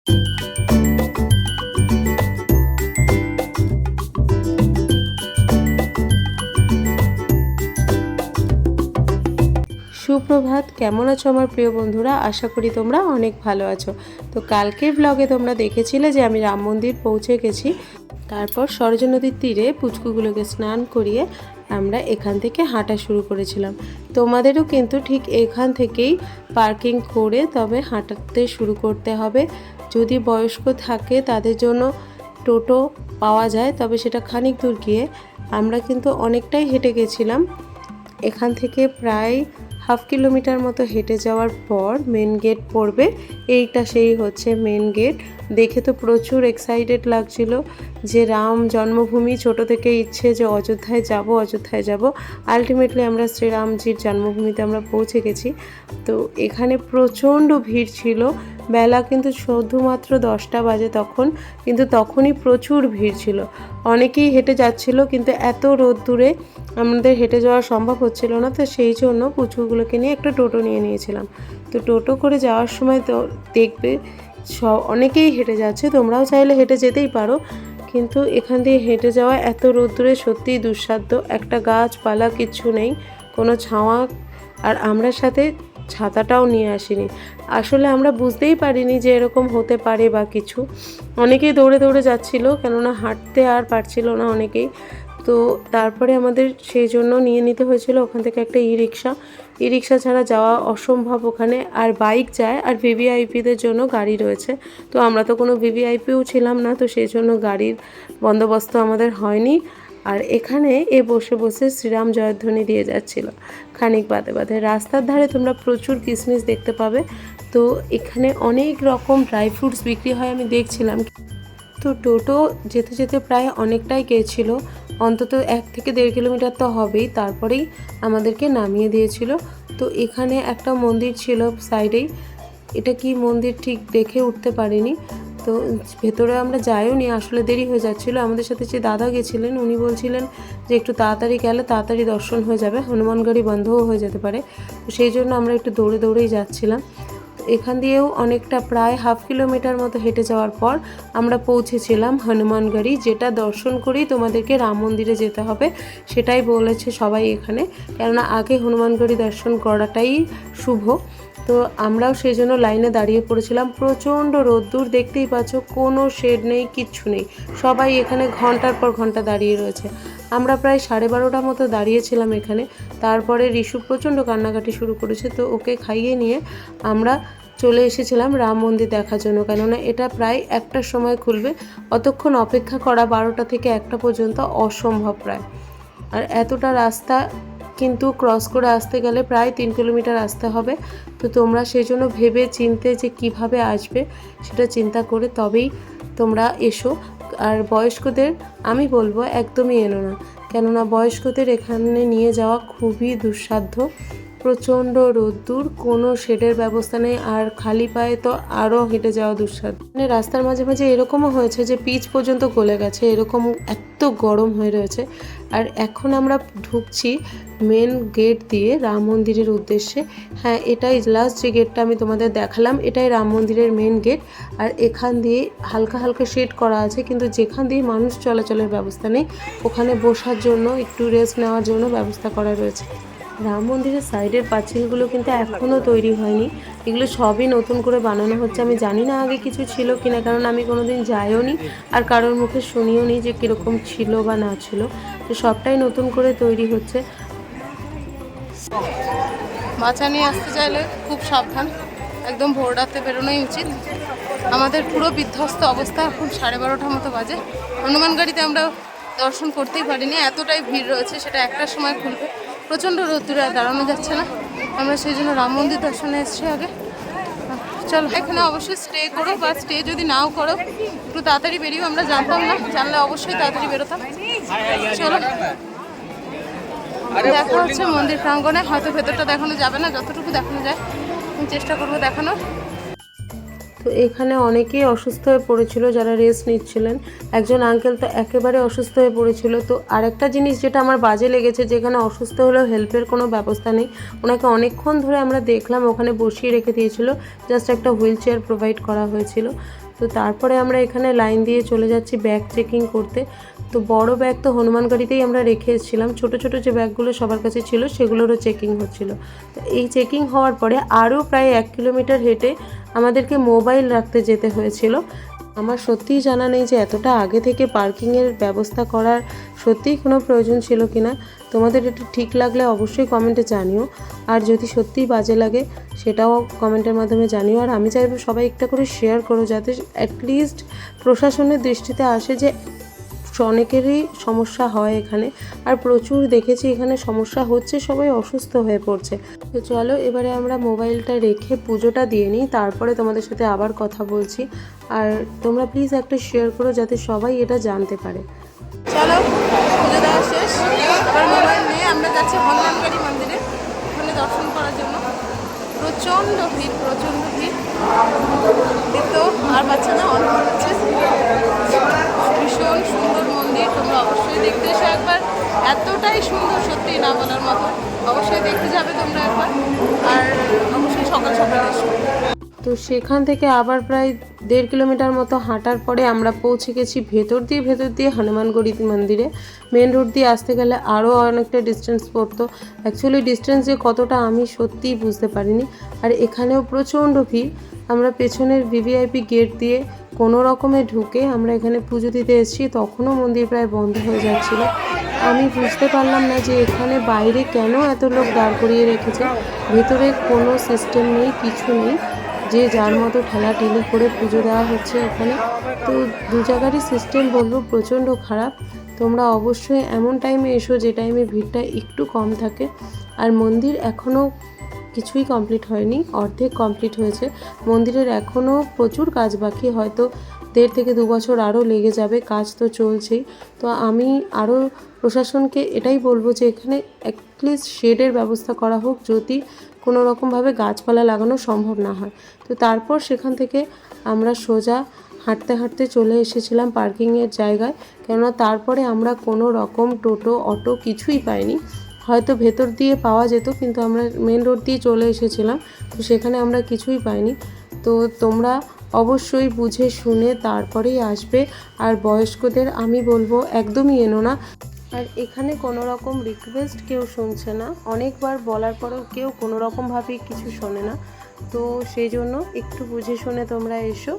সুপ্রভাত, কেমন আছো আমার প্রিয় বন্ধুরা? আশা করি তোমরা অনেক ভালো আছো। তো কালকের ব্লগে তোমরা দেখেছিলে যে আমি রাম মন্দির পৌঁছে গেছি। তারপর সরজু নদীর তীরে পুচকুগুলোকে স্নান করিয়ে আমরা এখান থেকে হাঁটা শুরু করেছিলাম। তোমাদেরও কিন্তু ঠিক এখান থেকেই পার্কিং করে তবে হাঁটাতে শুরু করতে হবে। যদি বয়স্ক থাকে তাদের জন্য টোটো পাওয়া যায়, তবে সেটা খানিক দূর গিয়ে। আমরা কিন্তু অনেকটাই হেঁটে গেছিলাম। এখান থেকে প্রায় হাফ কিলোমিটার মতো হেঁটে যাওয়ার পর মেন গেট পড়বে। এইটা সেই হচ্ছে মেন গেট। দেখে তো প্রচুর এক্সাইটেড লাগছিল যে রাম জন্মভূমি, ছোট থেকে ইচ্ছে যে অযোধ্যায় যাব। আলটিমেটলি আমরা শ্রীরামজির জন্মভূমিতে আমরা পৌঁছে গেছি। তো এখানে প্রচণ্ড ভিড় ছিল। বেলা কিন্তু শুধুমাত্র 10টা বাজে তখন, কিন্তু তখনই প্রচুর ভিড় ছিল। অনেকেই হেঁটে যাচ্ছিল, কিন্তু এত রোদ্দুরে আমাদের হেঁটে যাওয়া সম্ভব হচ্ছিল না। তো সেই জন্য পুচকুগুলোকে নিয়ে একটা টোটো নিয়ে নিয়েছিলাম। তো টোটো করে যাওয়ার সময় তো দেখবে অনেকেই হেঁটে যাচ্ছে, তোমরাও চাইলে হেঁটে যেতেই পারো। কিন্তু এখান দিয়ে হেঁটে যাওয়া এত রোদ্দুরে সত্যিই দুঃসাধ্য। একটা গাছপালা কিচ্ছু নেই, কোনো ছাওয়া। আর আমরা সাথে ছাতাটাও নিয়ে আসিনি। আসলে আমরা বুঝতেই পারিনি যে এরকম হতে পারে বা কিছু। অনেকেই দৌড়ে দৌড়ে যাচ্ছিল, কেননা হাঁটতে আর পারছিল না অনেকেই। তো তারপরে আমাদের সেই জন্য নিয়ে নিতে হয়েছিল ওখান থেকে একটা ই রিক্সা ছাড়া যাওয়া অসম্ভব ওখানে। আর বাইক যায়, আর ভিভিআইপিদের জন্য গাড়ি রয়েছে। তো আমরা তো কোনো ভিভিআইপিও ছিলাম না, তো সেই জন্য গাড়ির বন্দোবস্ত আমাদের হয়নি। আর এখানে বসে বসে শ্রীরাম জয়ধ্বনি দিয়ে যাচ্ছিল খানিক বাদে বাদে। রাস্তার ধারে তোমরা প্রচুর কিশমিশ দেখতে পাবে। তো এখানে অনেক রকম ড্রাই ফ্রুটস বিক্রি হয়, আমি দেখছিলাম। তো টোটো যেতে যেতে প্রায় অনেকটাই গিয়েছিল, অন্তত 1 থেকে 1.5 কিলোমিটার তো হবেই। তারপরেই আমাদেরকে নামিয়ে দিয়েছিল। তো এখানে একটা মন্দির ছিল সাইডেই। এটা কি মন্দির ঠিক দেখে উঠতে পারিনি। তো ভেতরে আমরা যাইও নি, আসলে দেরি হয়ে যাচ্ছিলো। আমাদের সাথে যে দাদা গেছিলেন উনি বলছিলেন যে একটু তাড়াতাড়ি গেলে তাড়াতাড়ি দর্শন হয়ে যাবে, হনুমান গাড়ি বন্ধও হয়ে যেতে পারে। তো সেই জন্য আমরা একটু দৌড়ে দৌড়েই যাচ্ছিলাম। এখান দিয়েও অনেকটা প্রায় হাফ কিলোমিটার মতো হেঁটে যাওয়ার পর আমরা পৌঁছেছিলাম হনুমানগড়ি, যেটা দর্শন করেই তোমাদেরকে রাম মন্দিরে যেতে হবে সেটাই বলেছে সবাই এখানে। কেননা আগে হনুমানগড়ি দর্শন করাটাই শুভ। তো আমরাও সেই জন্য লাইনে দাঁড়িয়ে পড়েছিলাম। প্রচণ্ড রোদ্দুর, দেখতেই পাচ্ছ, কোনো শেড নেই, কিচ্ছু নেই। সবাই এখানে ঘন্টার পর ঘন্টা দাঁড়িয়ে রয়েছে। আমরা প্রায় 12:30টার মতো দাঁড়িয়েছিলাম এখানে। তারপরে রিশু প্রচণ্ড কান্নাকাটি শুরু করেছে, তো ওকে খাইয়ে নিয়ে আমরা চলে এসেছিলাম রাম মন্দির দেখার জন্য। কেননা এটা প্রায় 1টার সময় খুলবে। অতক্ষণ অপেক্ষা করা 12টা থেকে 1টা পর্যন্ত অসম্ভব প্রায়। আর এতটা রাস্তা কিন্তু ক্রস করে আসতে গেলে প্রায় 3 কিলোমিটার আসতে হবে। তো তোমরা সেই জন্য ভেবে চিনতে যে কিভাবে আসবে সেটা চিন্তা করে তবেই তোমরা এসো। আর বয়স্কদের আমি বলবো একদমই এনো না, কেননা বয়স্কদের এখানে নিয়ে যাওয়া খুবই দুঃসাধ্য। প্রচণ্ড রোদ্দুর, কোনো শেডের ব্যবস্থা নেই, আর খালি পায়ে তো আরও হেঁটে যাওয়া দুঃসাধ্য। মানে রাস্তার মাঝে মাঝে এরকমও হয়েছে যে পিচ পর্যন্ত গলে গেছে, এরকম এত গরম হয়ে রয়েছে। আর এখন আমরা ঢুকছি মেন গেট দিয়ে রাম মন্দিরের উদ্দেশ্যে। হ্যাঁ, এটাই লাস্ট যে গেটটা আমি তোমাদের দেখালাম, এটাই রাম মন্দিরের মেন গেট। আর এখান দিয়ে হালকা হালকা শেড করা আছে, কিন্তু যেখান দিয়ে মানুষ চলাচলের ব্যবস্থা নেই, ওখানে বসার জন্য একটু রেস্ট নেওয়ার জন্য ব্যবস্থা করা রয়েছে। রাম মন্দিরের সাইডের পাঁচিলগুলো কিন্তু এখনও তৈরি হয়নি, এগুলো সবই নতুন করে বানানো হচ্ছে। আমি জানি না আগে কিছু ছিল কিনা, কারণ আমি কোনোদিন যাইও নি আর কারোর মুখে শুনিও নি যে কীরকম ছিল বা না ছিল। তো সবটাই নতুন করে তৈরি হচ্ছে। বাচ্চা নিয়ে আসতে চাইলে খুব সাবধান, একদম ভোর রাতে বেরোনোই উচিত। আমাদের পুরো বিধ্বস্ত অবস্থা, এখন 12:30টার মতো বাজে। হনুমান গাড়িতে আমরা দর্শন করতেই পারিনি, এতটাই ভিড় রয়েছে। সেটা 1টার সময় খুলবে। প্রচণ্ড রোদ্দুরে আর দাঁড়ানো যাচ্ছে না। আমরা সেই জন্য রাম মন্দির দর্শনে এসেছি আগে। চলো, এখানে অবশ্যই স্টে করো, বা স্টে যদি নাও করো একটু তাড়াতাড়ি বেরিয়েও। আমরা জানতাম না, জানলে অবশ্যই তাড়াতাড়ি বেরোতাম। চলো, দেখা হচ্ছে মন্দির প্রাঙ্গণে। হয়তো ভেতরটা দেখানো যাবে না, যতটুকু দেখানো যায় চেষ্টা করবো দেখানোর। তো এখানে অনেকেই অসুস্থ হয়ে পড়েছিল যারা রেস্ট নিচ্ছিলেন। একজন আঙ্কেল তো একেবারে অসুস্থ হয়ে পড়েছিল। তো আরেকটা জিনিস যেটা আমার বাজে লেগেছে, যেখানে অসুস্থ হলেও হেল্পের কোনো ব্যবস্থা নেই। ওনাকে অনেকক্ষণ ধরে আমরা দেখলাম ওখানে বসিয়ে রেখে দিয়েছিল, জাস্ট একটা হুইল চেয়ার প্রোভাইড করা হয়েছিল। তো তারপরে আমরা এখানে লাইন দিয়ে চলে যাচ্ছি ব্যাগ চেকিং করতে। তো বড় ব্যাগ তো হনুমানগাড়িতেই আমরা রেখে এসেছিলাম, ছোট ছোট যে ব্যাগগুলো সবার কাছে ছিল সেগুলোরও চেকিং হচ্ছিল। তো এই চেকিং হওয়ার পরে আরও প্রায় 1 কিলোমিটার হেঁটে আমাদেরকে মোবাইল রাখতে যেতে হয়েছিল। আমার সত্যিই জানা নেই যে এতটা আগে থেকে পার্কিংয়ের ব্যবস্থা করার সত্যিই কোনো প্রয়োজন ছিল কি না। তোমাদের এটা ঠিক লাগলে অবশ্যই কমেন্টে জানিও, আর যদি সত্যিই বাজে লাগে সেটাও কমেন্টের মাধ্যমে জানিও। আর আমি চাইবো সবাই একটা করে শেয়ার করো, যাতে অ্যাটলিস্ট প্রশাসনের দৃষ্টিতে আসে যে অনেকেরই সমস্যা হয় এখানে, আর প্রচুর দেখেছি এখানে সমস্যা হচ্ছে, সবাই অসুস্থ হয়ে পড়ছে। তো চলো এবারে আমরা মোবাইলটা রেখে পুজোটা দিয়ে নিই, তারপরে তোমাদের সাথে আবার কথা বলছি। আর তোমরা প্লিজ একটা শেয়ার করো যাতে সবাই এটা জানতে পারে। চলো পুজো দেওয়া শেষ, আবার মোবাইল নিয়ে আমরা যাচ্ছি হনুমানগাড়ি মন্দিরে, ওখানে দর্শন করার জন্য। প্রচণ্ড ভিড়, প্রচণ্ড ভিড়, তো আর বাচ্চা না অনেক হচ্ছে। ভীষণ সুন্দর মন্দির, তোমরা অবশ্যই দেখতে এসো একবার, এতটাই সুন্দর সত্যি না বলার মতো। অবশ্যই দেখতে যাবে তোমরা একবার, আর অবশ্যই সকাল সকাল এসো। তো সেখান থেকে আবার প্রায় 1.5 কিলোমিটার মতো হাঁটার পরে আমরা পৌঁছে গেছি ভেতর দিয়ে হনুমানগড়ি মন্দিরে। মেন রোড দিয়ে আসতে গেলে আরও অনেকটা ডিস্টেন্স পড়তো। অ্যাকচুয়ালি ডিস্টেন্স যে কতটা আমি সত্যিই বুঝতে পারিনি। আর এখানেও প্রচণ্ড ভিড়। আমরা পেছনের ভিভিআইপি গেট দিয়ে কোনো রকমে ঢুকে আমরা এখানে পুজো দিতে এসেছি, তখনও মন্দির প্রায় বন্ধ হয়ে যাচ্ছিল। আমি বুঝতে পারলাম না যে এখানে বাইরে কেন এত লোক দাঁড় করিয়ে রেখেছে, ভেতরে কোনো সিস্টেম নেই, কিছু নেই, যে যার মতো ঠেলাঠেলি করে পুজো দেওয়া হচ্ছে ওখানে। তো দু জায়গারই সিস্টেম বলবো প্রচণ্ড খারাপ। তোমরা অবশ্যই এমন টাইমে এসো যে টাইমে ভিড়টা একটু কম থাকে। আর মন্দির এখনও কিছুই কমপ্লিট হয়নি, অর্ধেক কমপ্লিট হয়েছে। মন্দিরের এখনও প্রচুর কাজ বাকি, হয়তো 1.5 থেকে 2 বছর আরও লেগে যাবে, কাজ তো চলছেই। তো আমি আরও প্রশাসনকে এটাই বলবো যে এখানে অ্যাটলিস্ট শেডের ব্যবস্থা করা হোক, যদি কোনো রকমভাবে গাছপালা লাগানো সম্ভব না হয়। তো তারপর সেখান থেকে আমরা সোজা হাঁটতে হাঁটতে চলে এসেছিলাম পার্কিংয়ের জায়গায়, কেননা তারপরে আমরা কোনো রকম টোটো অটো কিছুই পাইনি। হয়তো ভেতর দিয়ে পাওয়া যেত, কিন্তু আমরা মেন রোড দিয়ে চলে এসেছিলাম, তো সেখানে আমরা কিছুই পাইনি। তো তোমরা অবশ্যই বুঝে শুনে তারপরেই আসবে। আর বয়স্কদের আমি বলবো একদমই এনো না। আর এখানে কোনো রকম রিকোয়েস্ট কেউ শুনছে না, অনেকবার বলার পরেও কেউ কোনো রকমভাবেই কিছু শোনে না। তো সেই জন্য একটু বুঝে শুনে তোমরা এসো।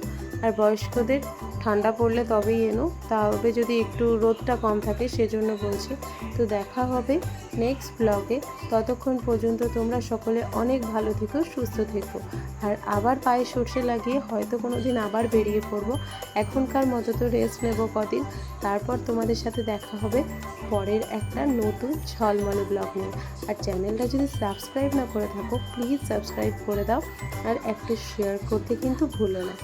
আর বয়স্কদের ঠান্ডা পড়লে তবেই এনো, তবে যদি একটু রোদটা কম থাকে সেজন্য বলছি। তো দেখা হবে নেক্সট ব্লগে, ততক্ষণ পর্যন্ত তোমরা সকলে অনেক ভালো থেকো, সুস্থ থেকো। আর আবার পায়ে সর্ষে লাগিয়ে হয়তো কোনো দিন আবার বেরিয়ে পড়বো। এখনকার মতো তো রেস্ট নেব কদিন, তারপর তোমাদের সাথে দেখা হবে পরের একটা নতুন ঝলমলে ব্লগ নিয়ে। আর চ্যানেলটা যদি সাবস্ক্রাইব না করে থাকো প্লিজ সাবস্ক্রাইব করে দাও, আর একটা শেয়ার করতে কিন্তু ভুলো না।